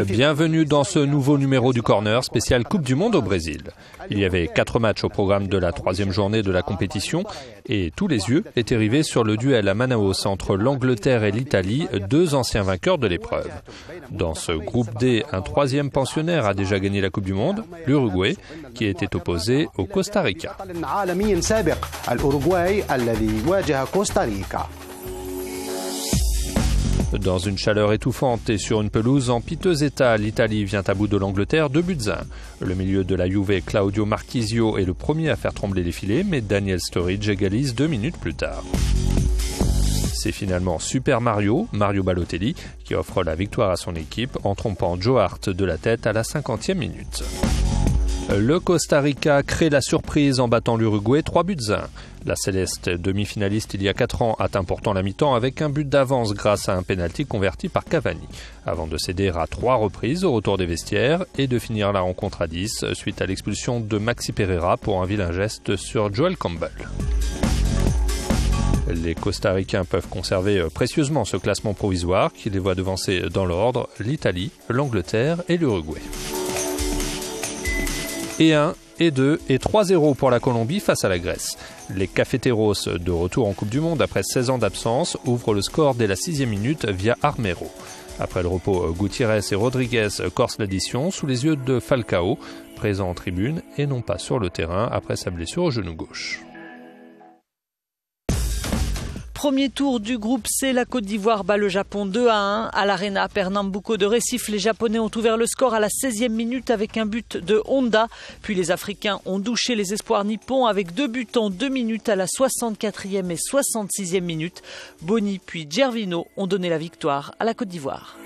Bienvenue dans ce nouveau numéro du Corner spécial Coupe du Monde au Brésil. Il y avait 4 matchs au programme de la 3e journée de la compétition et tous les yeux étaient rivés sur le duel à Manaus entre l'Angleterre et l'Italie, 2 anciens vainqueurs de l'épreuve. Dans ce groupe D, un 3e pensionnaire a déjà gagné la Coupe du Monde, l'Uruguay, qui était opposé au Costa Rica. Dans une chaleur étouffante et sur une pelouse en piteux état, l'Italie vient à bout de l'Angleterre 2-1. Le milieu de la Juve, Claudio Marchisio, est le premier à faire trembler les filets, mais Daniel Sturridge égalise 2 minutes plus tard. C'est finalement Super Mario Balotelli, qui offre la victoire à son équipe en trompant Joe Hart de la tête à la 50e minute. Le Costa Rica crée la surprise en battant l'Uruguay 3-1. La Céleste, demi-finaliste il y a 4 ans, atteint pourtant la mi-temps avec un but d'avance grâce à un pénalty converti par Cavani, avant de céder à 3 reprises au retour des vestiaires et de finir la rencontre à 10 suite à l'expulsion de Maxi Pereira pour un vilain geste sur Joel Campbell. Les Costaricains peuvent conserver précieusement ce classement provisoire qui les voit devancer dans l'ordre l'Italie, l'Angleterre et l'Uruguay. Et 1, et 2, et 3-0 pour la Colombie face à la Grèce. Les Cafeteros, de retour en Coupe du Monde après 16 ans d'absence, ouvrent le score dès la 6e minute via Armero. Après le repos, Gutiérrez et Rodriguez corsent l'addition sous les yeux de Falcao, présent en tribune et non pas sur le terrain après sa blessure au genou gauche. Premier tour du groupe C, la Côte d'Ivoire bat le Japon 2-1. À l'Arena Pernambuco de Recife, les Japonais ont ouvert le score à la 16e minute avec un but de Honda. Puis les Africains ont douché les espoirs nippons avec 2 buts en 2 minutes à la 64e et 66e minute. Boni puis Gervinho ont donné la victoire à la Côte d'Ivoire.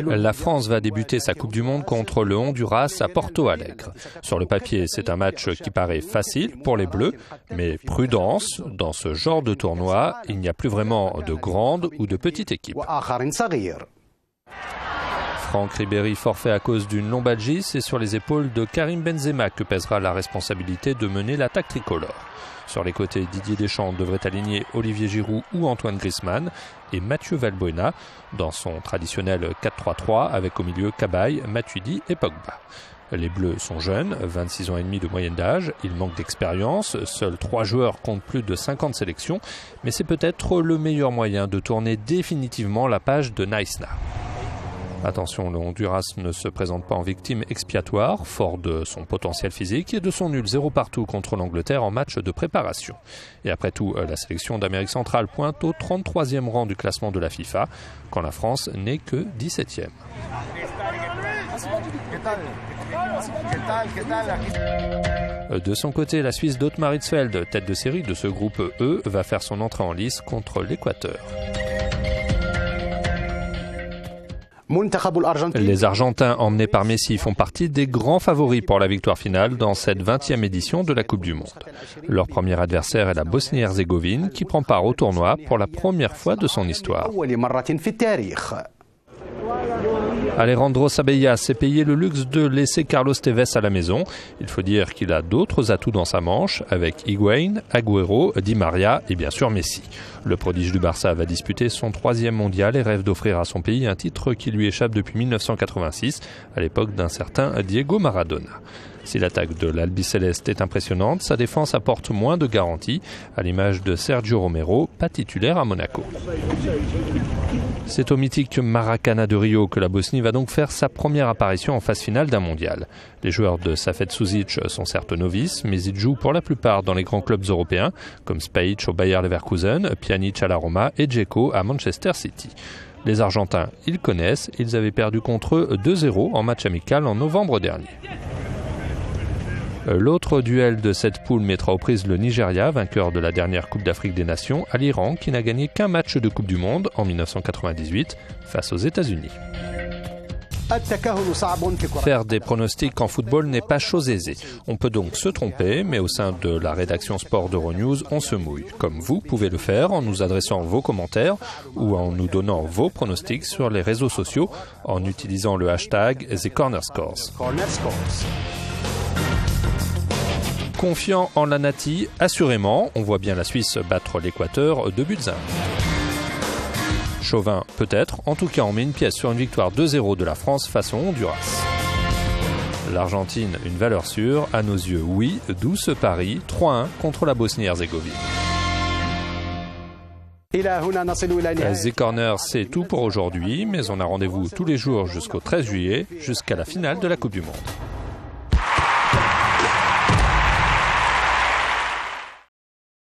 La France va débuter sa Coupe du Monde contre le Honduras à Porto Alegre. Sur le papier, c'est un match qui paraît facile pour les Bleus, mais prudence, dans ce genre de tournoi, il n'y a plus vraiment de grandes ou de petites équipes. Franck Ribéry forfait à cause d'une lombalgie, c'est sur les épaules de Karim Benzema que pèsera la responsabilité de mener l'attaque tricolore. Sur les côtés, Didier Deschamps devrait aligner Olivier Giroud ou Antoine Griezmann et Mathieu Valbuena dans son traditionnel 4-3-3 avec au milieu Cabaye, Matuidi et Pogba. Les Bleus sont jeunes, 26 ans et demi de moyenne d'âge, ils manquent d'expérience, seuls 3 joueurs comptent plus de 50 sélections, mais c'est peut-être le meilleur moyen de tourner définitivement la page de Naïsna. Attention, le Honduras ne se présente pas en victime expiatoire, fort de son potentiel physique et de son nul 0 partout contre l'Angleterre en match de préparation. Et après tout, la sélection d'Amérique centrale pointe au 33e rang du classement de la FIFA, quand la France n'est que 17e. De son côté, la Suisse d'Ottmar Hitzfeld, tête de série de ce groupe E, va faire son entrée en lice contre l'Équateur. Les Argentins emmenés par Messi font partie des grands favoris pour la victoire finale dans cette 20e édition de la Coupe du Monde. Leur premier adversaire est la Bosnie-Herzégovine qui prend part au tournoi pour la première fois de son histoire. Alejandro Sabella s'est payé le luxe de laisser Carlos Tevez à la maison. Il faut dire qu'il a d'autres atouts dans sa manche avec Higuaín, Agüero, Di Maria et bien sûr Messi. Le prodige du Barça va disputer son 3e mondial et rêve d'offrir à son pays un titre qui lui échappe depuis 1986, à l'époque d'un certain Diego Maradona. Si l'attaque de l'Albiceleste est impressionnante, sa défense apporte moins de garanties, à l'image de Sergio Romero, pas titulaire à Monaco. C'est au mythique Maracana de Rio que la Bosnie va donc faire sa première apparition en phase finale d'un mondial. Les joueurs de Safet Suzic sont certes novices, mais ils jouent pour la plupart dans les grands clubs européens, comme Spajic au Bayer Leverkusen, Pjanic à la Roma et Dzeko à Manchester City. Les Argentins, ils connaissent, ils avaient perdu contre eux 2-0 en match amical en novembre dernier. L'autre duel de cette poule mettra aux prises le Nigeria, vainqueur de la dernière Coupe d'Afrique des Nations, à l'Iran, qui n'a gagné qu'un match de Coupe du Monde en 1998 face aux États-Unis. Faire des pronostics en football n'est pas chose aisée. On peut donc se tromper, mais au sein de la rédaction sport d'Euronews, on se mouille. Comme vous pouvez le faire en nous adressant vos commentaires ou en nous donnant vos pronostics sur les réseaux sociaux en utilisant le hashtag #TheCornerScores. Confiant en la Nati, assurément, on voit bien la Suisse battre l'Équateur 2-1. Chauvin, peut-être, en tout cas on met une pièce sur une victoire 2-0 de la France face au Honduras. L'Argentine, une valeur sûre, à nos yeux oui, d'où ce pari 3-1 contre la Bosnie-Herzégovine. The Corner, c'est tout pour aujourd'hui, mais on a rendez-vous tous les jours jusqu'au 13 juillet, jusqu'à la finale de la Coupe du Monde.